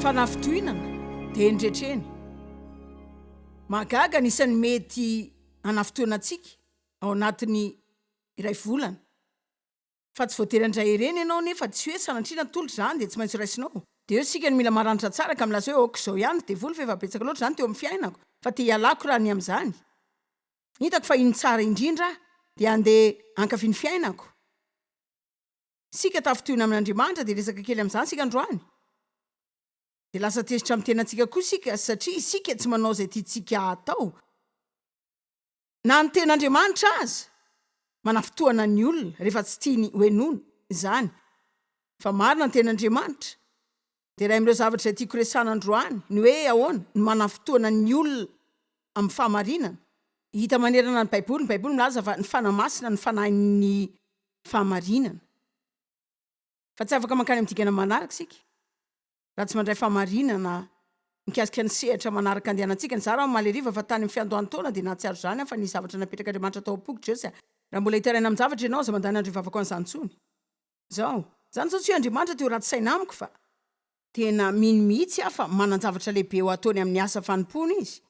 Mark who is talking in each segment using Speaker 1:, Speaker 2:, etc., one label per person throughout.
Speaker 1: fanafitohinana dia endretreny magaga nisan'ny mety hanafitohanantsika ao anatin'ny iray volana fa tsy voatery andray ireny ianao nefa tsy hoe sanantrina tolotra zany dia tsy maintsy raisinao dia eo sika ny mila maranitra tsara ka milaza hoe ok zao ihany dia voly fa efa betsaka loatra zany teo amin'ny fiainako fa te hialako raha ny amin'izany hitako fa iny tsara indrindra dia andeha ankafiny fiainako sika tafitohina amin'Andriamanitra dia resaka kely amin'izany sika androany dia lasa tezitra amin'ny tenantsika koa sika satria isika tsy manao izay tiantsika atao na ny ten'Andriamanitra aza manafitohana ny olona rehefa tsy tiany hoenono izany fa marina ny ten'Andriamanitra dia raha amin'ireo zavatra izay tiako resana androany ny hoe ahoana ny manafitohana ny olona amin'ny fahamarinana hita manerana ny Baiboly milaza fa ny fanamasina ny fanahin'ny fahamarinana fa tsy afaka mankany amin'ny dikana manaraka sika raha tsy mandray fahamarinana mikasika ny sehatra manaraka andehanantsika ny zara maleriva fa tany amin'ny fiandohan'ny taona dia na tsy aro zany fa ny zavatra napetraka Andriamanitra tao am-pokotra eo raha mbola hitaraina amin'ny zavatra ianao za mandany andro ivavaka an'izany tsony zao zany zao tsy hoe Andriamanitra teo ratsy saina amiko fa tena mino mihitsy aho fa manan-javatra lehibe ho ataony amin'ny asa fanompony izy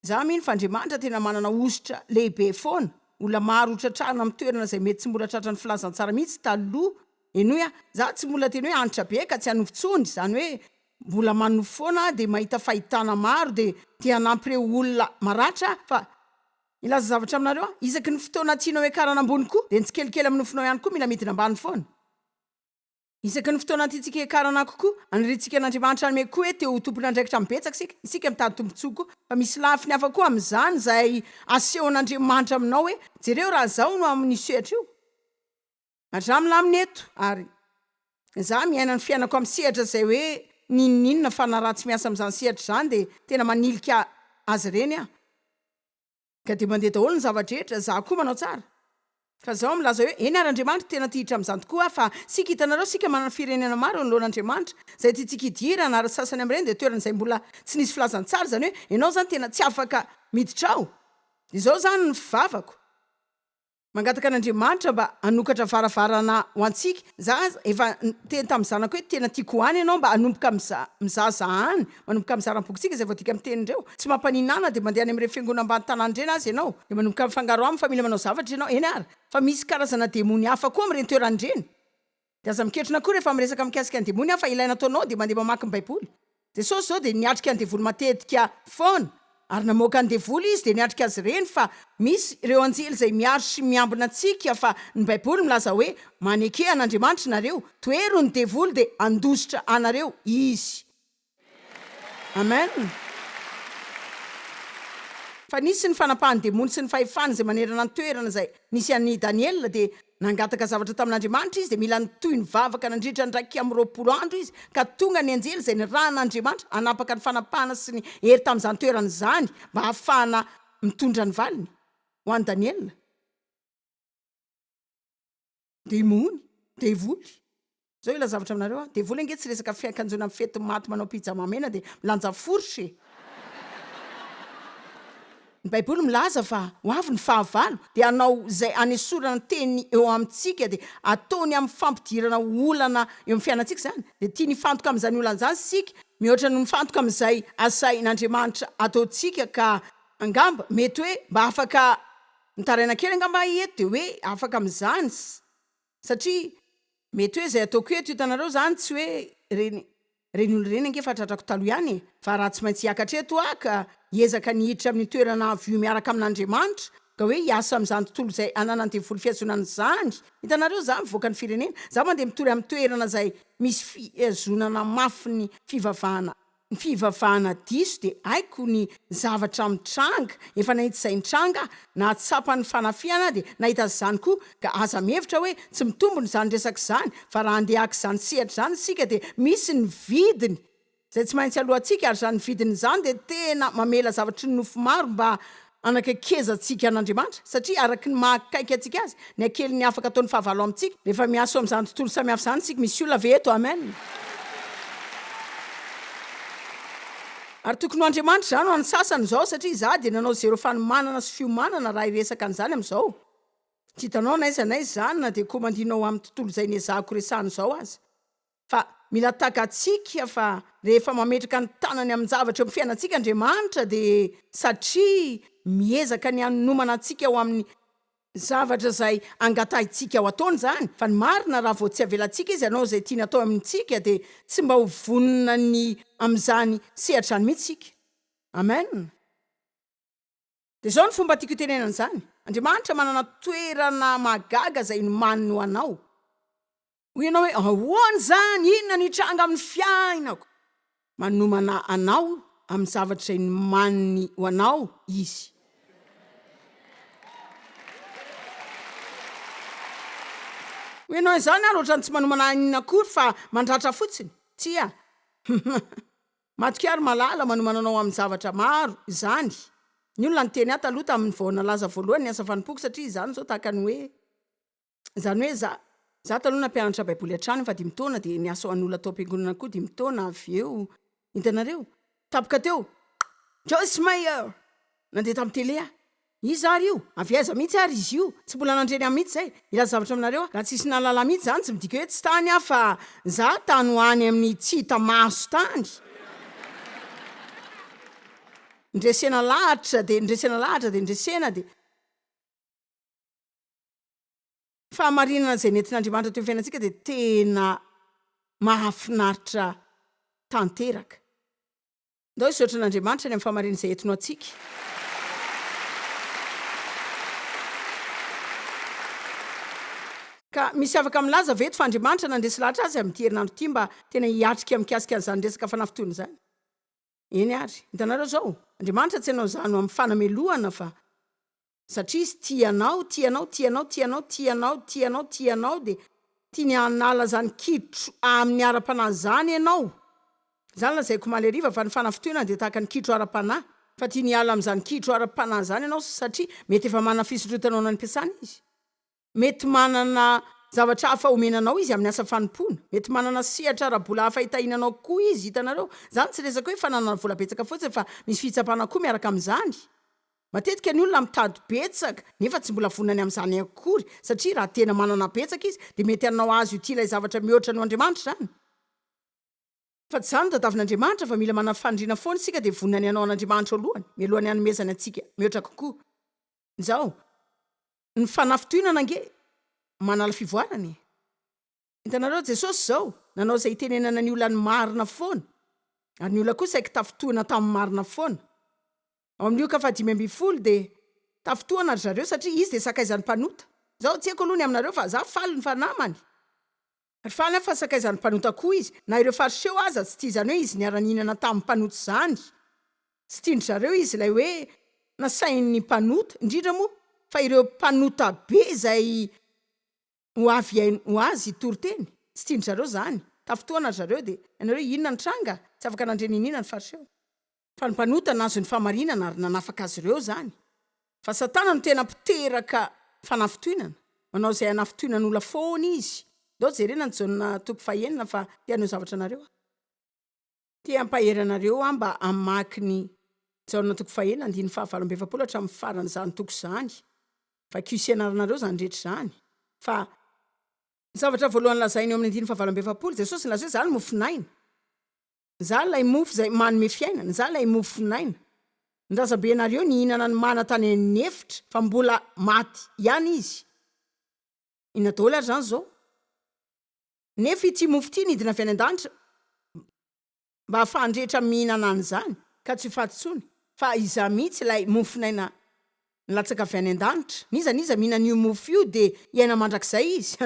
Speaker 1: za mino fa Andriamanitra tena manana ositra lehibe foana olona maro hotratrarina amin'ny toerana izay mety tsy mbola tratra ny filazantsara mihitsy taloha enoa za tsy mbola teny hoe anitra be ka tsy hanofontsony zany hoe mbola manofo foana dia mahita fahitana maro dia tia hanampy ireo olona maratra fa ilaza zavatra aminareo isaky ny fotoana tianao hoe karana ambony koa dia ntsikelikely amin'ny nofonao ihany koa mila midina ambany foana isaky ny fotoana tiantsika hekarana kokoa aniritsika n'Andriamanitra anome koa hoe teo tompona andraikitra mibetsaka isika mitady tombontsoa koa fa misy lafiny hafa koa amin'izany izay asehon'Andriamanitra aminao hoe jereo raha zao no amin'ny sehatra io atra milamina eto ary za miaina ny fiainako amin'ny sehatra izay hoe ninninona fa na raha tsy miasa amin'izany sehatra zany dia tena manilika azy ireny aho ka dia mandeha daholo ny zavatra za koa manao tsara fa zao milaza hoe eny ary Andriamanitra tena tihitra amin'izany tokoa fa sika hitanareo sika manana firenena maro eo anoloan'Andriamanitra izay tiantsika hidirana ary sasany amin'ireny dia toerana izay mbola tsy nisy filazantsara zany hoe ianao zany tena tsy afaka miditra ao dia zao zany ny fivavako mangataka an'Andriamanitra mba hanokatra varavarana ho antsika za efa teny tamin'ny zanako hoe tena tiako hoany ianao mba hanomboka mizaza any manomboka mizaram-pokitsika izay voadika amin'ny tenindreo tsy mampaninana dia mandeha any amin'ireny fiangonana ambany tanàn'ireny azy ianao dia manomboka mifangaro aminy fa mila manao zavatra ianao eny ary fa misy karazana demony hafa koa amin'ireny toeran'ireny dia aza miketrona koa rehefa miresaka mikasika ny demony hafa ilaina ataonao dia mandeha mamaky ny Baiboly dia so zao dia niatrika ny devoly matetika foana ary namoaka ny devoly izy dia niatrika azy ireny fa misy ireo anjely izay miaro sy miambina antsika fa ny Baiboly milaza hoe maneke an'Andriamanitra nareo toero ny devoly dia andositra anareo izy amen fa nisy ny fanapahan'ny demony sy ny fahefana izay manerana ny toerana izay nisy an'ny Daniela dia nangataka zavatra tamin'Andriamanitra izy dia mila nitoy ny vavaka nandritra ndraiky amin'ny 20 andro izy ka tonga ny anjely izay ny ran'Andriamanitra hanapaka ny fanapahana sy ny hery tamin'izany toerana izany mba hahafahana mitondra ny valiny ho an'ny Daniela demony devoly zao ila zavatra aminareo devoly ange tsy resaka fiakanjona amin'ny fety maty manao pizza mamena dia milanja forsy ny Baiboly milaza fa ho avy ny fahavalo dia hanao izay anesorana ny teny eo amintsika dia ataony amin'ny fampidirana olana eo amin'ny fiainantsika zany dia tia nifantoka amin'izany olana zany sika mihoatra no nifantoka amin'izay asain'Andriamanitra ataontsika ka angamba mety hoe mba afaka mitaraina kely angamba eto dia hoe afaka amin'izany satria mety hoe izay ataoko eto hitanareo zany tsy hoe reny olo reny ange fa tratrako taloha ihany fa raha tsy maintsy hiakatreto ka hiezaka nihiditra amin'ny toerana vio miaraka amin'Andriamanitra ka hoe hiasa amin'izany tontolo izay anana ny devoly fiazonana izany hitanareo za mivoaka ny firenena za mandeha mitory amin'ny toerana izay misy fiazonana mafy ny fivavahana diso dia haiko ny zavatra mitranga efa nahita izay nitranga na tsapany fanafiana dia nahita zany koa ka aza mihevitra hoe tsy mitombony zany resaka izany fa raha andeha aka izany sehatra zany sika dia misy ny vidiny zay tsy maintsy alohantsika ary zany vidiny zany dia tena mamela zavatry ny nofo maro mba anakakezantsika an'Andriamanitra satria araky ny mahakaiky antsika azy ny akely ny afaka ataon'ny fahavalo amintsika rehefa miaso amin'izany tontolo samihafa zany sika misy olona ve eto amen ary tokony ho Andriamanitra zany ho an'ny sasany zao satria za dia nanao zero fanomanana sy fiomanana raha iresaka an'izany amin'izao tsy hitanao naiza zany na dia komandinao amin'ny tontolo izay niezahako resahany zao azy fa mila takatsika fa rehefa mametraka ny tanany amin'ny zavatra amin'ny fiainantsika Andriamanitra dia satria miezaka ny anonomana antsika ao amin'ny zavatra izay angatahintsika ao ataony zany fa ny marina raha vao tsy avelantsika izy ianao izay tiana atao amintsika dia tsy mba ho vonona ny amin'izany sehatrany mihitsika. Amen. Dia izao ny fomba tiako itenenana izany. Andriamanitra manana toerana magaga izay nomaniny ho anao. Hoy ianao hoe ahoana zany, inona ny tranga amin'ny fiainako? Manomana anao amin'ny zavatra izay nomaniny ho anao izy. Hoy ianao izany ary ohatrany tsy manomana inona akory fa mandratra fotsiny. Tsia. Matikary malala manomana anao amin'ny zavatra maro izany. Ny olona niteny ato aloha tamin'ny vao nalaza voalohany ny asa fanimpoko satria izany zao tahaka ny hoe za taloha nampianatra baiboly hatrany fa 5 taona dia niasa ho an'olona tao am-piangonana koa 5 taona avy eo. Hitanareo tapaka teo Joyce Meyer nandeha tamin'ny télé izy ary io avy aiza mihitsy ary izy io tsy mbola nandreny amin'ny mihitsy zay ila zavatra aminareo raha tsisy nalala mihitsy zany tsy midika hoe tsy tany fa za tany ho any amin'ny tsy hita maso tany. Ndresena lahatra dia fahamarinana izay nentin'Andriamanitra teo fiainantsika dia tena mahafinaritra tanteraka. Ndao isotra n'Andriamanitra ny amin'ny fahamarinana izay entinao antsika. Ka misy afaka milaza veto fa Andriamanitra nandresy lahatra azy amin'ny herinandro ity mba tena hiatrika mikasika an'izany resaka fanafitoana izany. Eny ary, hitanareo zao, Andriamanitra tsy ianao zany amin'ny fanamelohana fa satria izy tianao dia tiany hanala zany kitro amin'ny ara-panahy zany ianao. Zany lazaiko maly hariva fa ny fanafitoana dia tahaka ny kitro ara-panahy. Fa tiany hiala amin'izany kitro ara-panahy zany ianao satria mety efa manana fisotrotanao na ny mpiasana izy. Mety manana zavatra hafa omenanao izy amin'ny asa fanompoana. Mety manana sehatra ara-bola hafa hitahinanao koa izy, hitanareo. Zany tsy resaka hoe fananana vola betsaka fotsiny fa misy fitsapana koa miaraka amin'izany. Matetika ny olona mitady betsaka nefa tsy mbola vonany amin'izany akory satria raha tena manana betsaka izy dia mety hanao azy ity ilay zavatra mihoatra no Andriamanitra zany. Fa tsy zany tadavin'Andriamanitra fa mila manana fandriana foana isika dia vonany hanao an'Andriamanitra alohany mialohany hanomezana antsika mihoatra kokoa. Izao ny fanafitoana nange manala fivoarana. Hitanareo Jesosy zao nanao izay itenenana ny olona ny marina foana ary ny olona koa saika tafitoana tamin'ny marina foana. Ao amin'ny Lioka 5:20 dia tafitoana ry zareo satria izy dia sakaizan'ny mpanota. Zao tsy haiko aloha ny aminareo fa za faly ny fanamany. Ary faly fa sakaizan'ny mpanota koa izy. Na ireo fariseo aza tsy tia zany hoe izy niara-nihinana tamin'ny mpanota zany. Tsy tiandry zareo izy ilay hoe nasain'ny mpanota indrindra moa fa ireo mpanota be izay ho avy ho azy toriteny. Tsy tiandry zareo zany. Tafitoana ry zareo dia ianareo inona ny tranga tsy afaka nandreny inona ny fariseo. Fa ny mpanota nazo ny fahamarinana ary nanafaka azy ireo zany. Fa Satana no tena mpiteraka fanafitoinana. Manao izay hanafitoinana olona foana izy. Dao jerena ny Jaona 9 fa tianao zavatra nareo. Tia ampahery anareo mba hamaky ny Jaona 9 5:20 hatramin'ny farany zany toko izany. Fa kiusianaranareo zany rehetra zany. Fa zavatra voalohany lazainy eo amin'ny 5:20 Jesosy nilaza hoe zany mofinaina. Za lay mofo izay manome fiainana, za lay mofinaina. Ndrazabenareo nihinana ny mana tany amin'ny efitra fa mbola maty ihany izy. Inona daholo ary zany zao? Nefa ity mofo ity nidina avy any an-danitra mba ahafahandrehetra mihinana an'izany ka tsy fatintsony fa iza mihitsy ilay mofinaina nilatsaka avy any an-danitra. Niza mihinana io mofo io dia iaina mandrakizay izy.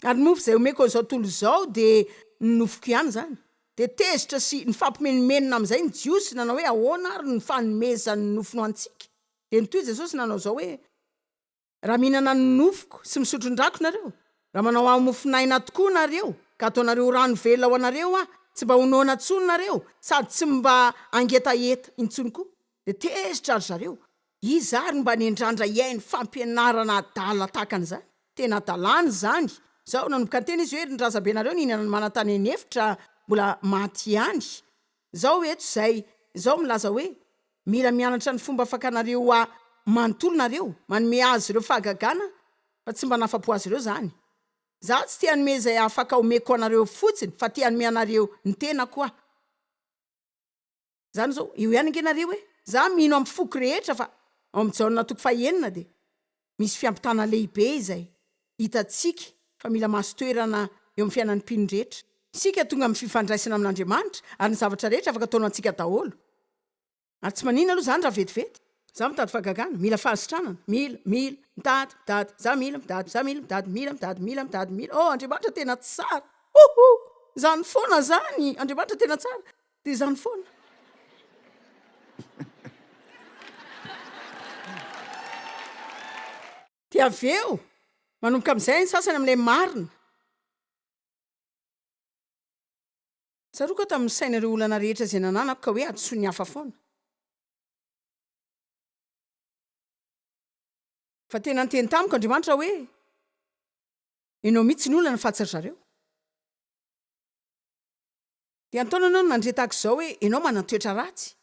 Speaker 1: Ary mofo izay omeko an'izao tontolo izao dia nofoko ihany zany. Dia tezitra sy ny fampimenomenona amin'izay ny jiosy nanao hoe ahoana ary ny fanomezan'ny nofo no antsika. Dia nytoy Jesosy nanao zao hoe raha mihinana ny nofoko sy misotron-drako nareo, raha manao amofinaina tokoa nareo ka ataonareo rano velona ho anareo tsy mba honoana intsony nareo sady tsy mba angetaeta intsony koa. Dia tezitra ary zareo izy ary mba nendrandra iainy fampianarana adala tahaka an'izany. Tena adalany zany. Zao nanomboka ny tena izy hoe ndrazabenareo nihinana ny mana tany amin'ny efitra mbola maty ihany. Zao eto izay zao milaza hoe mila mianatra ny fomba fakanareo manontolo nareo manome azy ireo fahagagana fa tsy mba nafapo azy ireo zany. za tsy tia anome zay afaka omeko anareo fotsiny fa tia anome anareo ny tena koa zany zao io ihany ngenareo hoe za mino amin'ny foko rehetra fa ao amin'ny jaona toko fahenina de misy fiampitana lehibe izay hitatsika fa mila mahasotoerana eo amin'ny fiainan'ny mpino-drehetra isika tonga amin'ny fifandraisana amin'Andriamanitra ary ny zavatra rehetra afaka ataonao antsika daholo ary tsy manina aloha zany raha vetivety za mitady fahagagana mila fahasitranana mila mitady za mila mitady Andriamanitra tena tsara zany foana zany Andriamanitra tena tsara de zany foana de aveo manomboka amin'izay ny sasany amin'ilay marina saroa koa tamin'ny sainareo olana rehetra izay nananako ka hoe adosoa ny hafa foana fa tena nyteny tamiko Andriamanitra hoe ianao mihitsy ny olana fatsary zareo de antaona anao nandretaka izao hoe ianao manantoetra ratsy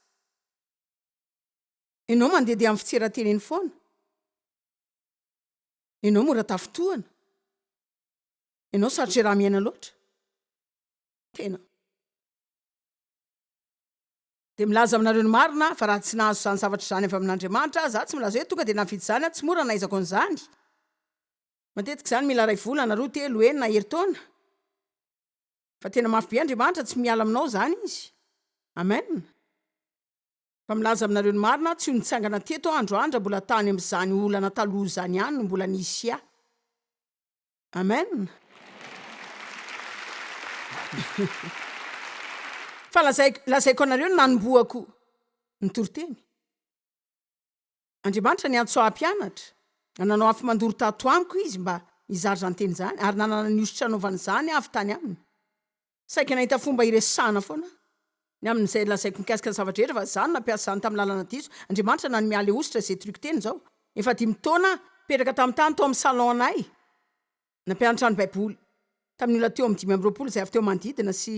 Speaker 1: ianao mandeha amin'ny fitseranteneny foana ianao mora tafintohana ianao sarotra raha miaina loatra tena de milaza aminareo ny marina fa raha tsy nahazo zany zavatra zany avy amin'Andriamanitra za tsy milaza hoe tonga de navidy zany tsy mora naizako an'izany matetika zany mila ray volana roa telo enina herintaona fa tena mafy be Andriamanitra tsy miala aminao zany izy amen fa milaza aminareo ny marina tsy ho nitsangana teto androandra mbola tany amin'izany olana taloha zany ihany no mbola nisy amen fa lazaiko anareo ny nanomboako ny toroteny Andriamanitra ny antsoa hampianatra nanao afy mandoro tato amiko izy mba hizary zany teny zany ary nanana ny ositra anaovany zany avy tany aminy saika nahita fomba iresana foana ny amin'izay lazaiko mikasika ny zavatra rehetra fa zany nampiasa zany tamin'ny lalana diso Andriamanitra nanome le ositra zay triko teny zao efa 5 taona petraka tamin'ny tany tao amin'ny salon anay nampianatra ny baiboly tamin'ny olona teo amin'ny 5 zay avy teo manodidina sy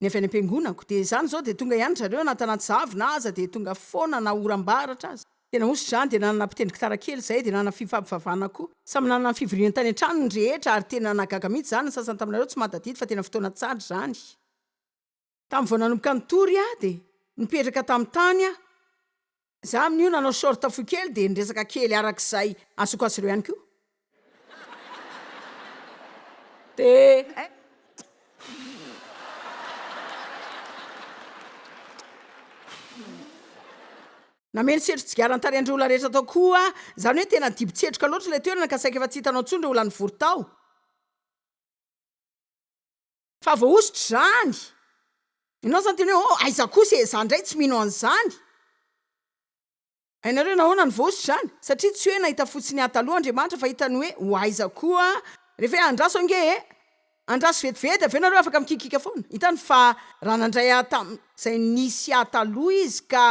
Speaker 1: ny avy any am-piangonako de zany zao de tonga ihany zareo natanaty zavy na aza de tonga foana na oram-baratra azy tena ositra zany de nanana mpitendry gitara kely zay de nanana fifampivavahana koa samy nanana ny fivoriana tany an-trano ny rehetra ary tena nagaga mihitsy zany sasany taminareo tsy madadidy fa tena fotoana tsara zany tamin'ny vao nanomboka ny tory de nipetraka tamin'ny tany za amin'io nanao short fo kely de nyresaka kely arak'izay asoko azy ireo ihany koa de nameno setro-tsigaran-tareandreo olona rehetra tao koa zany hoe tena dibotsetroka loatra ilay toerana ka saika efa tsy hitanao tsony reo olany vory tao fa vao ositra zany ianao zany tena hoe aiza kosa zany indray tsy mino an'izany hainareo nahoana ny vao ositra zany satria tsy hoe nahita fotsiny ahataloha Andriamanitra fa hitany hoe ho aiza koa rehefa hoe andraso ange andraso vetivety aveo nareo afaka mikikika foana hitany fa raha nandray zay nisy ahataloha izy ka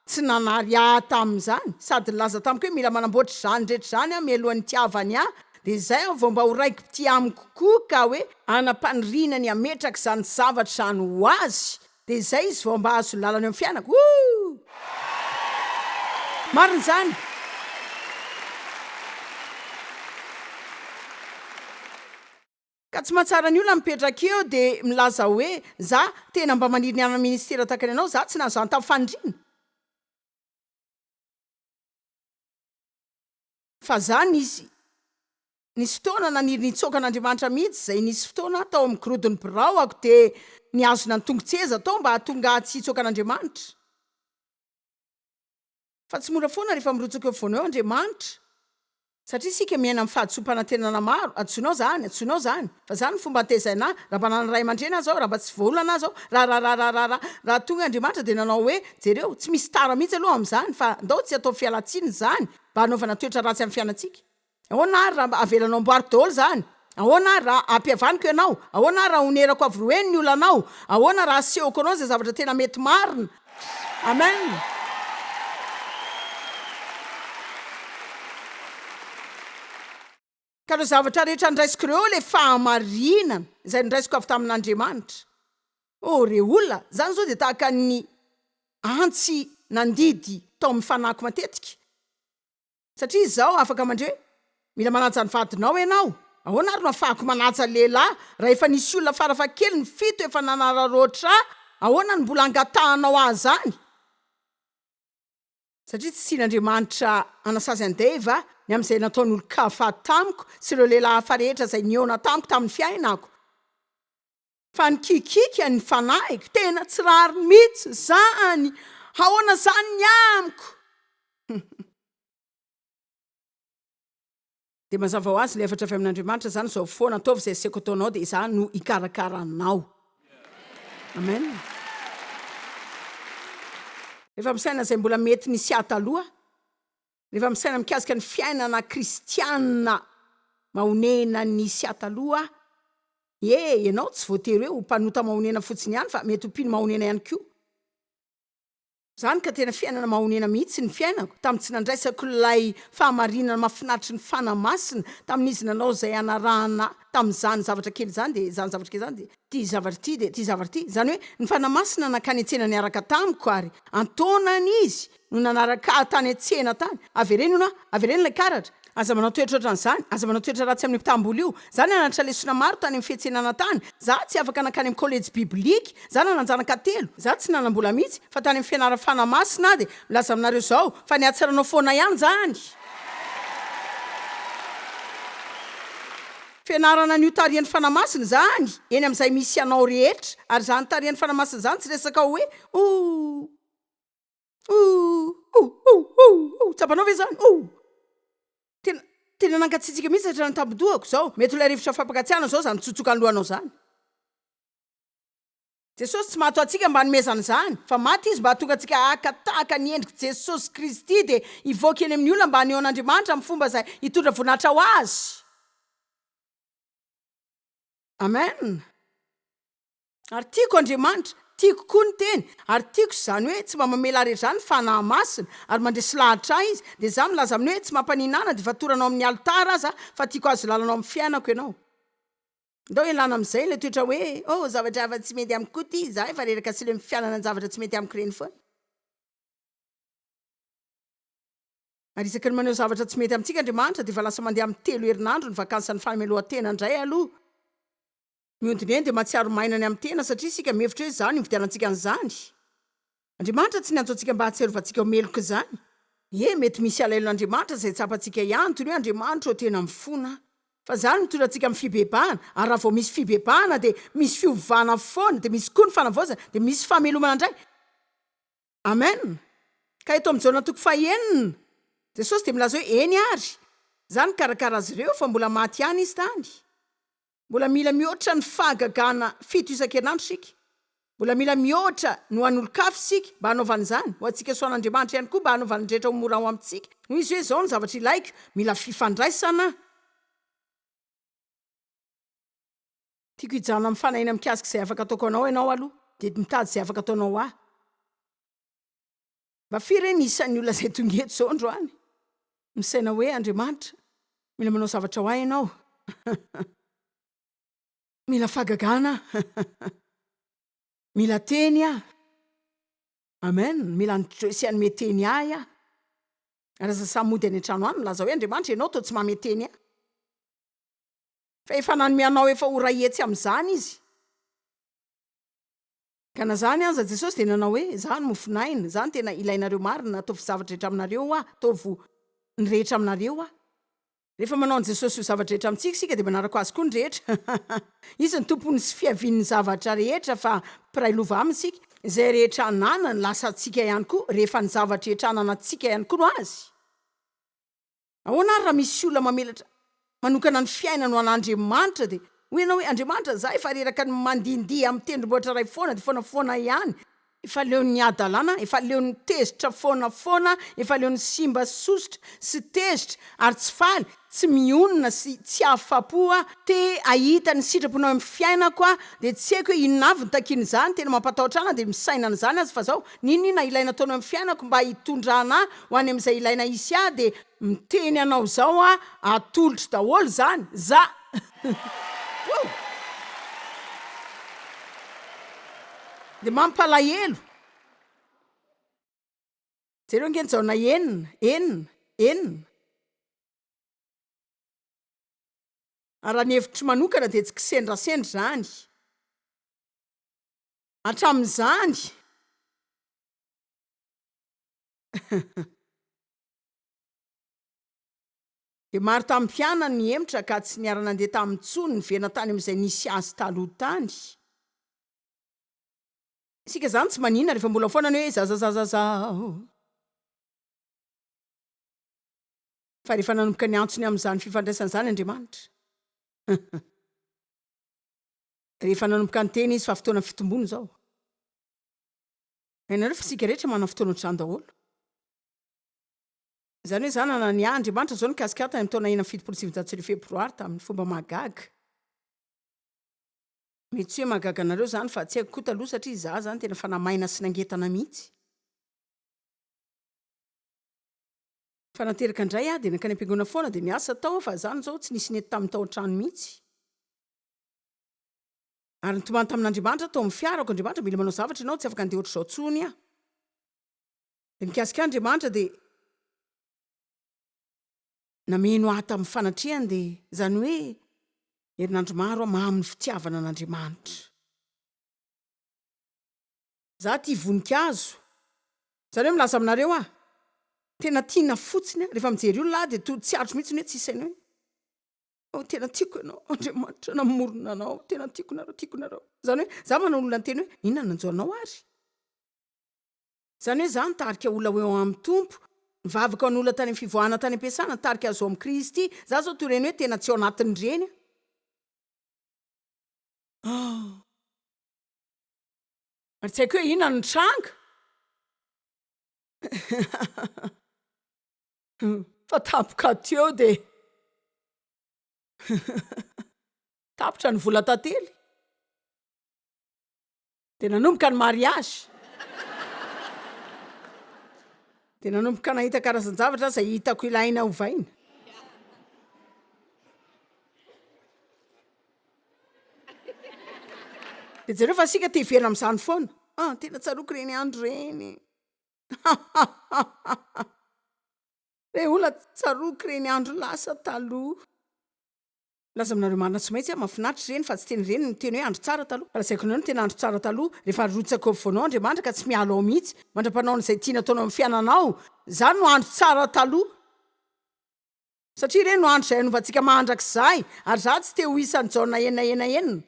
Speaker 1: tsy nanary tamin'izany sady laza tamiko hoe mila manamboatra zany rehetra zany mialohan'ny tiavany de zay vao mba ho raiko piti amiko koa ka hoe anampanirina ny ametraka zany zavatra zany ho azy de zay izy vao mba azo lalany amin'ny fiainako marina zany ka tsy mahatsara ny olona mipetraka eo de milaza hoe za tena mba maniry ny ana ministera takany anao za tsy nahazo any tamin'ny fanidrina fa za nisy fotoana naniry nitsokan'Andriamanitra mihitsy zay nisy fotoana tao amin'ny gorodony birao ako de niazona ny tongotseza tao mba tonga tsy hitsokan'Andriamanitra fa tsy mora foana rehefa mirotsaka eo voanao Andriamanitra satria isika miaina amin'ny fahadisom-panantenana maro adsoinao zany fa zany fomba antezaina raha mba nana ray aman-dreny azy ao raha mba tsy voolana azy ao raha tonga Andriamanitra de nanao hoe jereo tsy misy tara mihitsy aloha amin'izany fa ndao tsy atao fialatsiny zany mba hanaovana toetra ratsy amin'ny fiainatsika ahoana ary raha avelanao amboary daholo zany ahoana ary raha ampiavaniko ianao ahoana ary raha onerako avroeny ny olanao ahoana raha asehoko anao zay zavatra tena mety marina amen ka reo zavatra rehetra ndraisiko reo le fahamarinana izay ndraisiko avy tamin'Andriamanitra re olona zany zao de tahaka ny antsy nandidy tao amin'ny fanahiko matetika satria izao afaka mandre mila manajany vadinao ianao ahoana ary no afahako manaja lehilahy raha efa nisy olona farafakely ny fito efa nanararoatra ahoana ny mbola angatahanao azy zany satria tsy sin'Andriamanitra anasazy andeva ny amin'izay nataon'olo kafa tamiko sy ireo lehilahy hafa rehetra zay niona tamiko tamin'ny fiainako fa ny kikika ny fanahiko tena tsy rary mihitsy zany ahoana zany ny amiko de mazava ho azy le efatra avy amin'Andriamanitra zany zao foana ataovy zay seko ataonao de za no ikarakaranao amen rehefa misaina zay mbola mety nisy ataloha rehefa misaina mikasika ny fiainana kristianina mahonena nisy ataloha ianao tsy voatery hoe ho mpanota mahonena fotsiny ihany fa mety ho mpino mahonena ihany koa zany ka tena fiainana mahonena mihitsy ny fiainako tamin'ny tsy nandraisako lay fahamarinana mahafinaritra ny fanamasina tamin'izy nanao zay anarahana tamin'izany zavatra kely zany de zany zavatra kely zany de ty zavatra ty de ty zavatra ty zany hoe ny fanamasina nakany an-tsena niaraka tamiko ary antonany izy no nanaraka tany an-tsena tany avereny ona avereny lay karatra aza manao toetra ohatran'izany aza manao toetra ratsy amin'ny mpitambolo io za nanatra lesona maro tany amin'ny fiantsenana tany za tsy afaka nakany amin'ny kolejy biblika za nananjanaka telo za tsy nanambola mihitsy fa tany amin'ny fianarana fanamasina de milaza aminareo zao fa niatsaranao foana ihany zany fianarana ny io tarian'ny fanamasina zany eny amin'izay misy anao rehetra ary zany tarian'ny fanamasina zany tsy resaka hoe tsapanao ve zany tena nangatsitsika mihitsy satria natabodohako zao mety ho lay rivotra fampakatsiana zao zany tsotsoka anylohanao zany jesosy tsy mahato atsika mba nomezana zany fa maty izy mba hatonga atsika akatahaka ny endriky jesosy kristy de ivoaka eny amin'ny olona mba haneho an'Andriamanitra amin'ny fomba zay hitondra voninahitra ho azy amen ary tiako Andriamanitra tiako koa ny teny ary tiako zany hoe tsy mba mamela rehetra zany fanahy masina ary mandresy lahatra izy de za milaza amin'ny hoe tsy mampaninana de fatoranao amin'ny altara aza fa tiako azo lalanao amin'ny fiainako ianao ndao ialana amin'izay le toetra hoe zavatra afa tsy mety amiko ty za efa reraka sy le mifianana ny zavatra tsy mety amiko reny foana ary isaky ny maneho zavatra tsy mety amintsika Andriamanitra de fa lasa mandeha amin'ny 3 herinandro ny vakansan'ny famelohan-tena indray aloha miondiny eny de matsiaro mainany amin'ny tena satria isika mihevitra hoe zany invidianantsika an'izany Andriamanitra tsy niantso antsika mba hatsiarovantsika ho meloka zany mety misy alailon'Andriamanitra zay tsapantsika iantony hoe Andriamanitra o tena mifona fa zany mitondra antsika amin'ny fibebahana ary raha vao misy fibebahana de misy fiovana foana de misy koa ny fanavaozana de misy famelomana indray amen ka eto amin'ny jaona toko 9 Jesosy de milaza hoe eny ary zany karakara azy ireo fa mbola maty ihany izy tany mbola mila mihoatra ny fahagagana 7 isan-kerinandro sika mbola mila mihoatra no an'olo-kafy sika mba hanaovana izany ho antsika soan'Andriamanitra ihany koa mba hanaovana ndrehetra ho mora ho amintsika noho izy hoe zao ny zavatra ilaiko mila fifandraisana tiako hijana amin'ny fanahina mikasika izay afaka ataoko anao ianao aloha de mitady izay afaka ataonao ahy mba firy ny isan'ny olona izay tongeto zao androany misaina hoe Andriamanitra mila manao zavatra ho ahy ianao mila fahagagana mila teny amen mila Joyce any meteny ahy ary aza samody any an-trano any milaza hoe Andriamanitra ianao toa tsy mameteny fa efa nanome anao efa ho rahetsy amin'izany izy ka na zany aza Jesosy de nanao hoe zany mofinaina zany tena ilainareo marina ataovy zavatra rehetra aminareo ataovy ny rehetra aminareo rehefa manao an' Jesosy io zavatra rehetra amintsika sika de manaraka azy koa ny rehetra izy ny tompony sy fiavian'ny zavatra rehetra fa mpiray lova aminy sika izay rehetra nanany lasa atsika ihany koa rehefa ny zavatra rehetra nanantsika ihany koa no azy ahoana ary raha misy olona mamelatra manokana ny fiainana ho an'Andriamanitra de hoenao hoe Andriamanitra za efa reraka ny mandindiha amin'ny tendrombohitra ray foana de foana ihany efa leon'ny adalàna efa leon'ny tezitra foana efa leon'ny simba sositra sy tezitra ary tsy faly tsy mionona sy tsy afapoa te ahita ny sitraponao amin'ny fiainako de tsy haiko hoe inona avy ny takiany zany tena mampatahotra ana de misaina an'izany azy fa zao ninona ilaina ataonao amin'ny fiainako mba hitondrana ho any amin'izay ilaina isy de miteny anao zao atolotra daholo zany za de mampalahelo jereo ngeny jaona enina raha ny hevitry manokana dia tsy kisendrasendry zany hatramin'izany dia maro tamin'ny mpianany ny emitra ka tsy niara-nandeha tamin'ny tsony ny vena tany amin'izay nisy azy taloha tany. Isika zany tsy maninona rehefa mbola foana ny hoe zazazazazao fa rehefa nanomboka ny antsony amin'izany fifandraisana izany Andriamanitra rehefa nanomboka ny teny izy fa fotoana fitombony zao. Hainareo fa sika rehetra manana fotoana ohatr'izany daholo. Zany hoe zanana ny Andriamanitra zao nikasikatany amin'ny taona 7 febroary tamin'ny fomba mahagaga. Mety tsy hoe mahagaga anareo zany fa tsy haiko koa taloha satria za zany tena fanamaina sy nangetana mihitsy. Fa nateraka indray dia nankany am-piangona foana dia niasa tao fa zany zao tsy nisy nety tamin'ny tao an-trano mihitsy. Ary nitomany tamin'Andriamanitra tao amin'ny fiarako, Andriamanitra mila manao zavatra ianao tsy afaka andeha ohatr'izao tsony a. Dia nikasika Andriamanitra dia nameno ahy tamin'ny fanatrehany dia zany hoe herinandro maro amin'ny fitiavana an'Andriamanitra. Za tia voninkazo. Zany hoe milaza aminareo a. Tena tiana fotsiny rehefa mijery olona dia tsy hatro mihitsy hoe tsy isaina hoe tena tiako ianao Andriamanitra namorona anao, tena tiako nareo. Zany hoe za manao olona ny teny hoe inona nanjoanao ary. Zany hoe za nitarika olona eo amin'ny tompo, nivavaka ny olona tany amin'ny fivoahana tany am-piasana, nitarika azo amin'ny Kristy. Za zao toy ireny hoe tena tsy ao anatin' ireny. Ary tsy haiko hoe inona ny tranga. Fa tapoka teo dia tapotra ny vola tantely dia nanomboka ny mariage dia nanomboka nahita karazan-javatra izay hitako ilaina ovaina. Dia jereo fa sika te hiverina amin'izany foana. Tena tsaroko ireny andro ireny. Re olona tsaroko ireny andro lasa taloha. Laza aminareo marina tsy maintsy mahafinaritra ireny fa tsy teny ireny ny teny hoe andro tsara taloha. Fa lazaiko anareo ny tena andro tsara taloha rehefa rotsaka eo foanao Andriamanitra ka tsy miala ao mihitsy mandra-panao n'izay tiana ataonao amin'ny fiainanao. Zany no andro tsara taloha. Satria ireny no andro izay anovantsika mahandrak'izay ary za tsy te ho isan'ny jaona enina.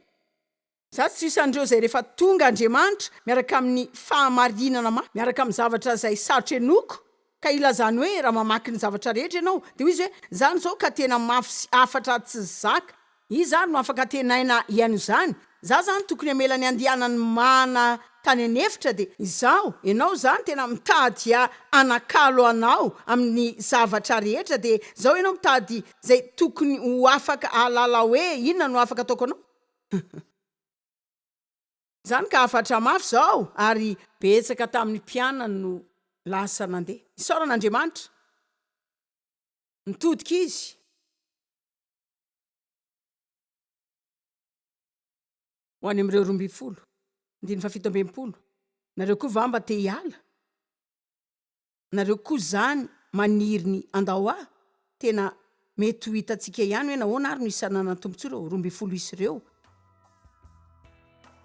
Speaker 1: Za tsy isan'ireo izay rehefa tonga Andriamanitra miaraka amin'ny fahamarinana miaraka amin'ny zavatra izay sarotra enoko ka ilazany hoe raha mamaky ny zavatra rehetra ianao dia izy hoe zany zao ka tena mafy sy afatra tsy zaka. Izy zany no afaka tenaina ihany izany. Za zany tokony hamelany andehanany mana tany anefitra dia izao ianao zany tena mitady anakalo anao amin'ny zavatra rehetra dia zao ianao mitady zay tokony ho afaka alala hoe inona no afaka ataoko anao. Zany ka afatra mafy zao ary betsaka tamin'ny mpianany no lasa nandeha. Isaoran'Andriamanitra nitodika izy. Ho any amin'ireo 12, 17, nareo koa va mba te hiala? Nareo koa zany maniry ny andao tena mety ho hitantsika ihany hoe nahoana ary no isanana tompontsireo 12 isy ireo.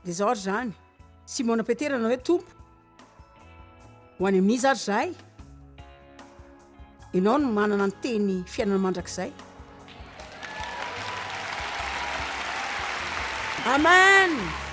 Speaker 1: Dia zao ary zany Simona Petera na hoe tompo ho any amin'izy ary zahay ianao no manana ny teny fiainana mandrakizay. Amen.